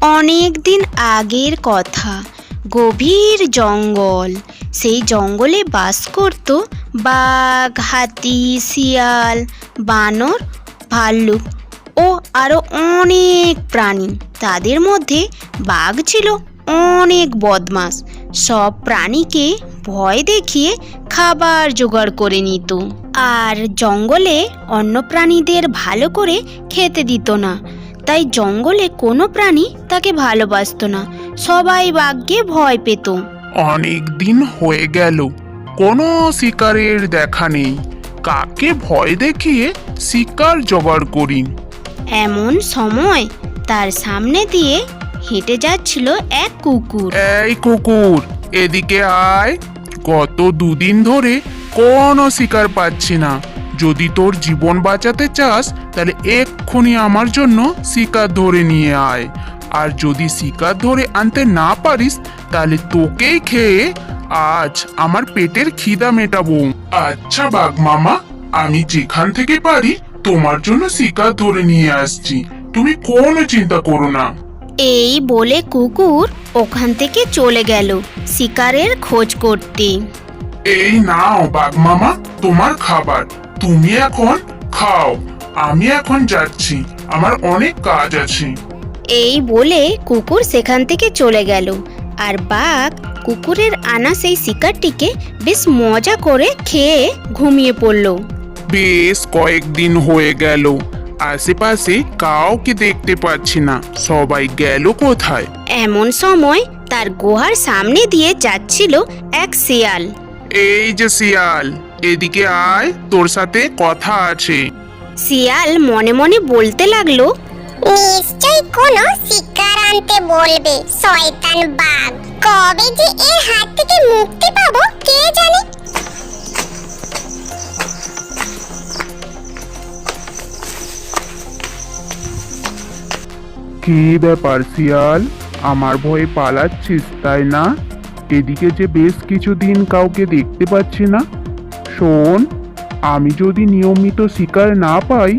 অনেক দিন আগের কথা। গভীর জঙ্গল। সেই জঙ্গলে বাস করত বাঘ, হাতি, শিয়াল, বানর, ভাল্লুক ও আরো অনেক প্রাণী। তাদের মধ্যে বাঘ ছিল অনেক বদমাশ। সব প্রাণীকে ভয় দেখিয়ে খাবার জোগাড় করে নিত, আর জঙ্গলে অন্য প্রাণীদের ভালো করে খেতে দিত না। তাই জঙ্গলে কোনো প্রাণী তাকে ভালোবাসতো না। সবাই বাঘকে ভয় পেত। অনেক দিন হয়ে গেল, কোনো শিকারের দেখা নেই। কাকে ভয় দেখিয়ে শিকার জোগাড় করি? এমন সময় তার সামনে দিয়ে হেঁটে যাচ্ছিল এক কুকুর। এই কুকুর, এদিকে আয়। গত দুদিন ধরে কোনো শিকার পাচ্ছি না। যদি তোর জীবন বাঁচাতে চাস তাহলে এক্ষুনি আমার জন্য শিকার ধরে নিয়ে আয়। আর যদি শিকার ধরে আনতে না পারিস তাহলে তোকেই খেয়ে আজ আমার পেটের খিদা মেটাবো। আচ্ছা বাঘ মামা, আমি যেখান থেকে পারি তোমার জন্য শিকার ধরে নিয়ে আসছি, তুমি কোনো চিন্তা করো না। এই বলে কুকুর ওখান থেকে চলে গেল শিকারের খোঁজ করতে। এই নাও বাঘ মামা, তোমার খাবার। তুমি এখন খাও, আমি এখন যাচ্ছি, আমার অনেক কাজ আছে। এই বলে কুকুর সেখান থেকে চলে গেল, আর বাঘ কুকুরের আনা সেই শিকারটিকে বেশ মজা করে খেয়ে ঘুমিয়ে পড়ল। বেশ কয়েকদিন হয়ে গেল, আশেপাশে কাউকে দেখতে পাচ্ছি না। সবাই গেল কোথায়? এমন সময় তার গুহার সামনে দিয়ে যাচ্ছিল এক শিয়াল। এই যে শিয়াল, এদিকে আয়, তোর সাথে কথা আছে। শিয়াল মনে মনে বলতে লাগলো, নিশ্চয়ই কোনো শিকার আনতে বলবে শয়তান বাঘ। কবে যে এর হাত থেকে মুক্তি পাবো কে জানে। কি ব্যাপার শিয়াল, আমার ভয়ে পালাচ্ছিস তাই না? এদিকে যে বেশ কিছুদিন কাউকে দেখতে পাচ্ছি না। শোন, আমি যদি নিয়মিত শিকার না পাই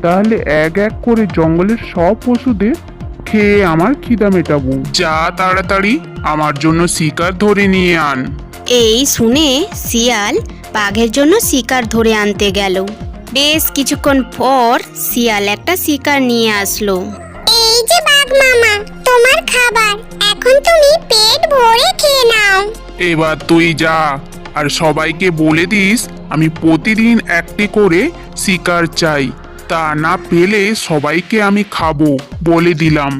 তাহলে এক এক করে জঙ্গলের সব পশুদের খেয়ে আমার খিদা মেটাবো। যা তাড়াতাড়ি আমার জন্য শিকার ধরে নিয়ে আন। এই শুনে শিয়াল বাঘের জন্য শিকার ধরে আনতে গেল। বেশ কিছুক্ষণ পর শিয়াল একটা শিকার নিয়ে আসলো। এই যে বাঘ মামা, তোমার খাবার, এখন তুমি পেট ভরে খেয়ে নাও। এবার তুই যা, আর সবাইকে বলে দিস আমি প্রতিদিন একটি করে শিকার চাই। তা না পেলে সবাইকে আমি খাবো, বলে দিলাম।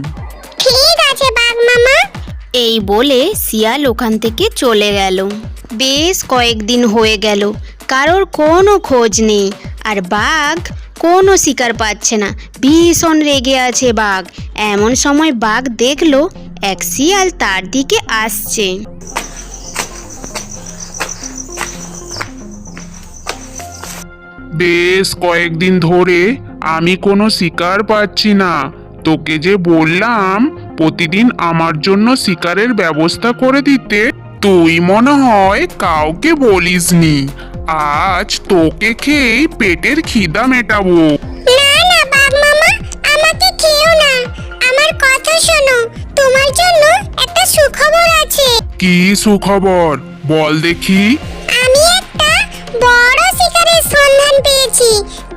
ঠিক আছে বাঘ মামা। এই বলে শিয়াল ওখান থেকে চলে গেল। বেশ কয়েকদিন হয়ে গেল, কারোর কোনো খোঁজ নেই, আর বাঘ কোনো শিকার পাচ্ছে না। ভীষণ রেগে আছে বাঘ। এমন সময় বাঘ দেখলো এক শিয়াল তার দিকে আসছে। বেশ কয়েকদিন ধরে আমি কোনো শিকার পাচ্ছি না। তোকে যে বললাম প্রতিদিন আমার জন্য শিকারের ব্যবস্থা করে দিতে, তুই মনে হয় কাউকে বলিসনি। আজ তোকে খেয়ে পেটের খিদা মেটাবো। না না বাঘ মামা, আমাকে খেও না। আমার কথা শোনো, তোমার জন্য একটা সুখবর আছে। কি সুখবর, বল দেখি। আমি একটা বড় শিকারের সন্ধান পেয়েছি,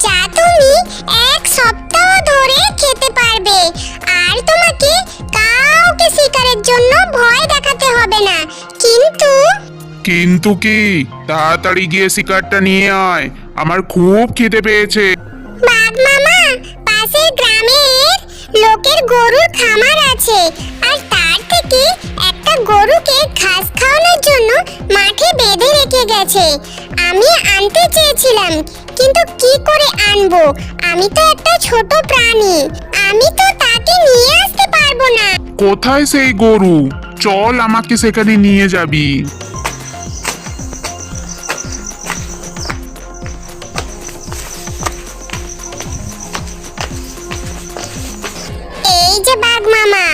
যা তুমি এক সপ্তাহ ধরে খেতে পারবে। আর তোমাকে কাউকে শিকারের জন্য ভয় দেখাতে হবে না। কিন্তু কি? তাড়াতাড়ি গিয়ে শিকারটা নিয়ে আয়, আমার খুব খিদে পেয়েছে। বাঘ মামা, পাশের গ্রামের লোকের গরুর খামার আছে, আর তার থেকে একটা গরুকে ঘাস খাওয়ানোর জন্য মাঠে বেঁধে রেখে গেছে। আমি আনতে চেয়েছিলাম, কিন্তু কি করে আনবো? আমি তো একটা ছোট প্রাণী, আমি তো তাকে নিয়ে আসতে পারবো না। কোথায় সেই গরু? চল, আমাকে সেখানে নিয়ে যাবি। এই যে বাঘ মামা,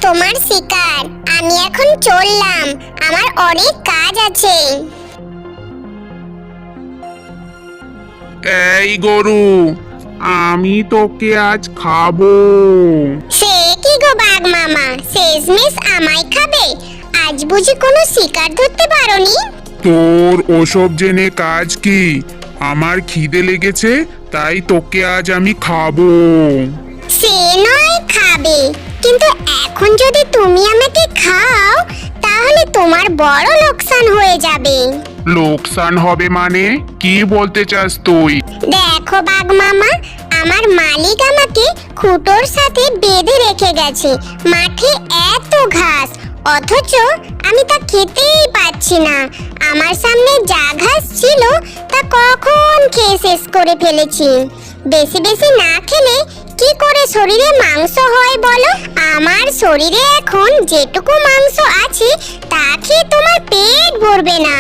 তোমার শিকার। আমি এখন চললাম, আমার অনেক কাজ আছে। এই গরু, আমি তোকে আজ খাবো। সে কি গো বাঘ মামা, শেষমেশ আমায় খাবে? আজ বুঝি কোনো শিকার ধরতে পারোনি? তোর ওসব জেনে কাজ কি? আমার খিদে লেগেছে, তাই তোকে আজ আমি খাবো। সে নয় খাবে, কিন্তু এখন যদি তুমি আমাকে খাও তাহলে তোমার বড় লোকসান হয়ে যাবে। লোকসান হবে মানে? কি বলতে চাস তুই? দেখো বাঘ মামা, আমার মালিক আমাকে খুঁটোর সাথে বেঁধে রেখে গেছে। মাঠে এত ঘাস, অথচ আমি তা খেতেই পাচ্ছি না। আমার সামনে যা ঘাস ছিল তা কখন খেয়ে শেষ করে ফেলেছি। বেশি বেশি না খেলে কি করে শরীরে মাংস হয় বলো? আমার শরীরে এখন যেটুকু মাংস আছে তা খেয়ে তোমার পেট ভরবে না।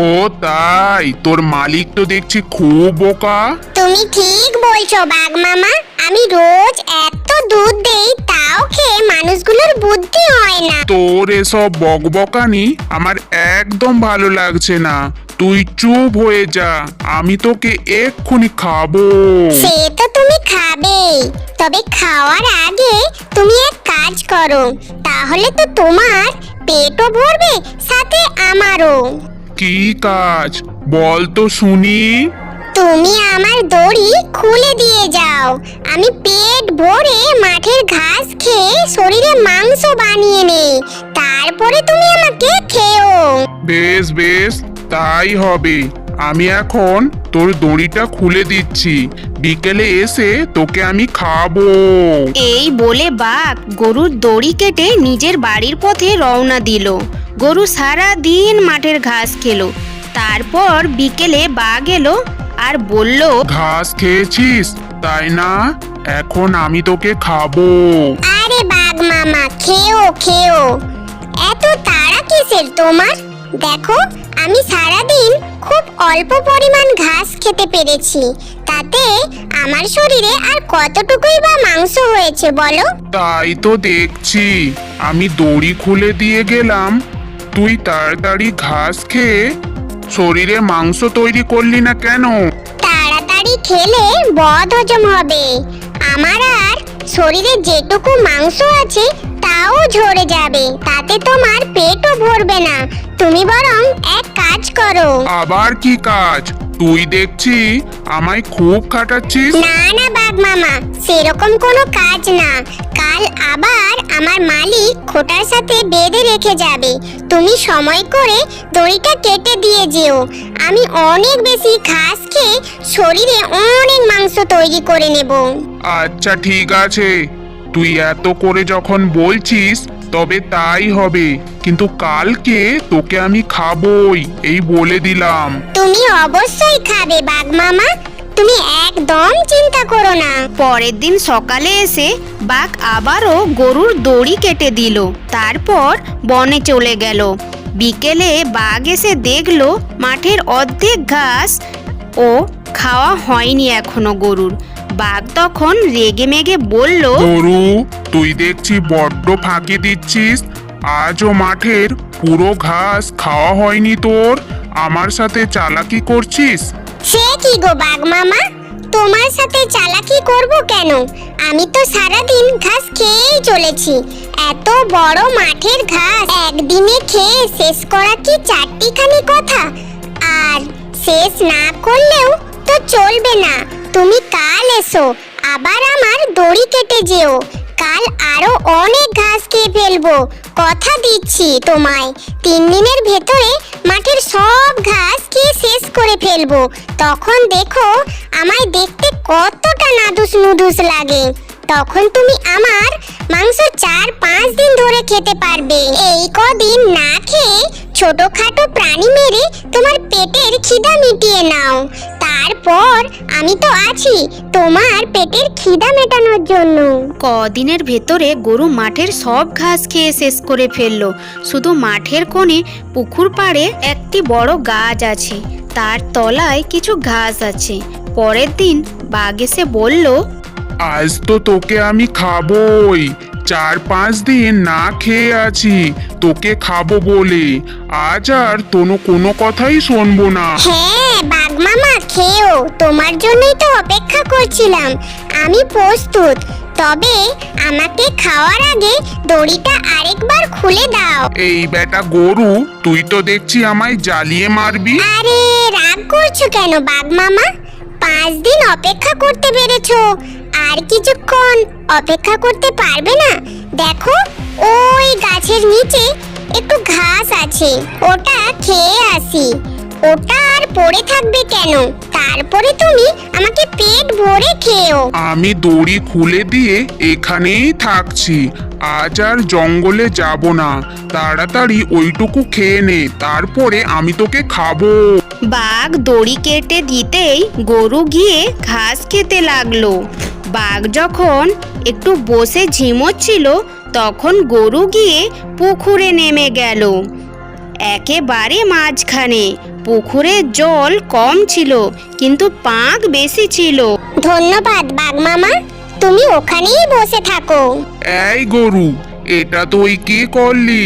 ও তাই? তোর মালিক তো দেখছি খুব বোকা। তুমি ঠিক বলছো বাঘ মামা, আমি রোজ এত দুধ দেই তাও খেয়ে মানুষগুলোর বুদ্ধি হয় না। তোর এসব বকবকানি আমার একদম ভালো লাগছে না। তুই চুপ হয়ে যা, আমি তোকে এক্ষুনি খাবো। সে তো তুমি খাবে, তবে খাওয়ার আগে তুমি এক কাজ করো, তাহলে তো তোমার পেটও ভরবে সাথে আমারও। কি কাজ বল তো শুনি? তুমি আমার দড়ি খুলে দিয়ে যাও, আমি পেট ভরে মাঠের ঘাস খেয়ে শরীরে মাংস বানিয়ে নেই, তারপরে তুমি আমাকে খেও। বেশ বেশ, তাই হবে। আমি এখন তোর দড়িটা খুলে দিচ্ছি, বিকেলে এসে তোকে আমি খাবো। এই বলে বাঘ গরুর দড়ি কেটে নিজের বাড়ির পথে রওনা দিল। গরু সারা দিন মাঠের ঘাস খেলো। তারপর বিকেলে বাঘ এলো আর বলল, ঘাস খেয়েছিস তাই না? এখন আমি তোকে খাবো। আরে বাঘ মামা, খেও খেও, এত তাড়া কিসের তোমার? দেখো, আমি সারাদিন খুব অল্প পরিমাণ ঘাস খেতে পেরেছি, তাতে আমার শরীরে আর কতটুকুই বা মাংস হয়েছে বলো? তাই তো দেখছি, আমি দড়ি খুলে দিয়ে গেলাম, তুই তাড়াতাড়ি ঘাস খেয়ে শরীরে মাংস তৈরি করলি না কেন? তাড়াতাড়ি খেলে বদ হজম হবে, আমার আর শরীরে যেটুকু মাংস আছে তাও ঝরে যাবে, তাতে তোমার পেটও ভরবে না। তুমি বরং এক কাজ করো। আবার কি কাজ? তুই দেখছি আমায় খুব খাটাচ্ছিস। না না বাঘ মামা, সেরকম কোনো কাজ না। কাল আবার আমার মালিক খোটার সাথে বেঁধে রেখে যাবে, তুমি সময় করে দড়িটা কেটে দিয়ে যেও। আমি অনেক বেশি ঘাস খেয়ে শরীরে অনেক মাংস তৈরি করে নেব। আচ্ছা ঠিক আছে, তুই এত করে যখন বলছিস তবে তাই হবে, কিন্তু কালকে তোকে আমি খাবই, এই বলে দিলাম। তুমি অবশ্যই খাবে বাঘ মামা, তুমি একদম চিন্তা করো না। পরের দিন সকালে এসে বাঘ আবারও গরুর দড়ি কেটে দিল। তারপর বনে চলে গেল। বিকেলে বাঘ এসে দেখলো মাঠের অর্ধেক ঘাস ও খাওয়া হয়নি এখনো গরুর। বাঘ তখন রেগে মেগে বলল, গরু, তুই দেখছি বড্ড ফাঁকি দিচ্ছিস। আজও মাঠের পুরো ঘাস খাওয়া হয়নি তোর, আমার সাথে চালাকি করছিস। সে কি গো বাঘ মামা, তোমার সাথে চালাকি করব কেন? আমি তো সারাদিন ঘাস খেয়েই চলেছি। এত বড় মাঠের ঘাস একদিনে খেয়ে শেষ করা কি চারটিখানি কথা? আর শেষ না করলেও তো চলবে না। তুমি কাল এসো, আবার আমার দড়ি কেটে যেও। কাল আরো অনেক ঘাস খেয়ে ফেলবো, কথা দিচ্ছি তোমায়। 3 দিনের ভেতরে মাঠের সব ঘাস খেয়ে শেষ করে ফেলবো। তখন দেখো আমায় দেখতে কতটা নাদুস নুদুস লাগে। তখন তুমি আমার মাংস 4-5 দিন ধরে খেতে পারবে। এই কদিন না খেয়ে ছোটখাটো প্রাণী মেরে তোমার পেটের খিদা মিটিয়ে নাও। তারপর আমি তো আছি তোমার পেটের খিদা মেটানোর জন্য। কদিনের ভেতরে গরু মাঠের সব ঘাস খেয়ে শেষ করে ফেললো। শুধু মাঠের কোণে পুকুর পাড়ে একটি বড় গাছ আছে, তার তলায় কিছু ঘাস আছে। পরের দিন বাঘ এসে বলল, আজ তো তোকে আমি খাবই। 4-5 দিন না খেয়ে আছি তোকে খাবো বলে, আজ আর কোনো কথাই শুনবো না। হ্যাঁ বাঘ মামা, খেও, তোমার জন্যই তো অপেক্ষা করছিলাম। আমি প্রস্তুত, তবে আমাকে খাওয়ার আগে দড়িটা আরেকবার খুলে দাও। এই বেটা গরু, তুই তো দেখছি আমায় জ্বালিয়ে মারবি। আরে রাগ করছো কেন বাঘ মামা? 5 দিন অপেক্ষা করতে পেরেছো, আর কিছুক্ষণ অপেক্ষা করতে পারবে না? দেখো ওই গাছের নিচে একটু ঘাস আছে, ওটা খেয়ে আসি। ওটা আর পড়ে থাকবে কেন? তারপরে তুমি আমাকে পেট ভরে খেও। আমি দড়ি খুলে দিয়ে এখানেই থাকছি, আজ আর জঙ্গলে যাব না। তাড়াতাড়ি ওইটুকু খেয়ে নে, তারপরে আমি তোকে খাবো। বাঘ দড়ি কেটে দিতেই গরু গিয়ে ঘাস খেতে লাগলো। বাঘ যখন একটু বসে ঝিমোচ্ছিল, তখন গরু গিয়ে পুকুরে নেমে গেল, একেবারে মাঝখানে। পুকুরের জল কম ছিল, কিন্তু পাঁক বেশি ছিল। ধন্যবাদ বাঘ মামা, তুমি ওখানেই বসে থাকো। এই গরু, এটা তুই কি করলি?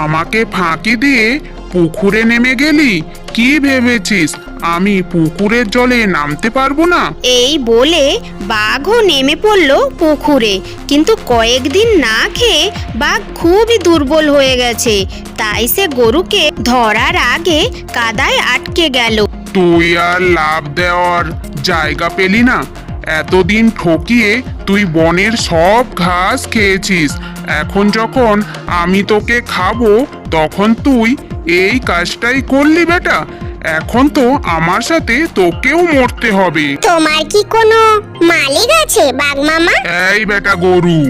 আমাকে ফাঁকি দিয়ে পুকুরে নেমে গেলি? কি ভেবেছিস আমি পুকুরের জলে নামতে পারবো না? এই বলে বাঘও নেমে পড়ল পুকুরে। কিন্তু কয়েকদিন না খেয়ে বাঘ খুবই দুর্বল হয়ে গেছে, তাই সে গরুকে ধরার আগে কাদায় আটকে গেল। তুই আর লাভ দেওয়ার জায়গা পেলি না? এতদিন ঠকিয়ে তুই বনের সব ঘাস খেয়েছিস, এখন যখন আমি তোকে খাবো তখন তুই এই কাজটাই করলি বেটা। এখন তো আমার সাথে তোকেও মরতে হবে। তোমার কি কোনো মালিক আছে বাঘ মামা? এই বেটা গরু,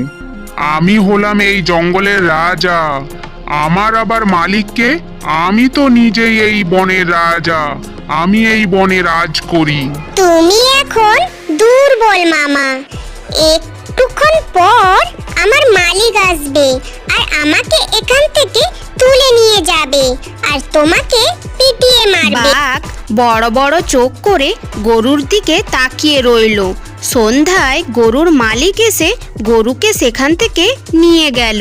আমি হলাম এই জঙ্গলের রাজা। আমার আবার মালিককে? আমি তো নিজেই এই বনের রাজা, আমি এই বনে রাজ করি। তুমি এখন দুর্বল মামা। একটুক্ষণ পর আমার মালিক আসবে আর আমাকে এখান থেকে তুলে নিয়ে যাবে আর তোমাকে পিটিয়ে মারবে। বাঘ বড় বড় চোখ করে গরুর দিকে তাকিয়ে রইল। সন্ধ্যায় গরুর মালিক এসে গরুকে সেখান থেকে নিয়ে গেল।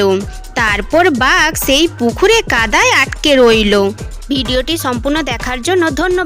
তারপর বাঘ সেই পুকুরে কাদায় আটকে রইল। ভিডিওটি সম্পূর্ণ দেখার জন্য ধন্যবাদ।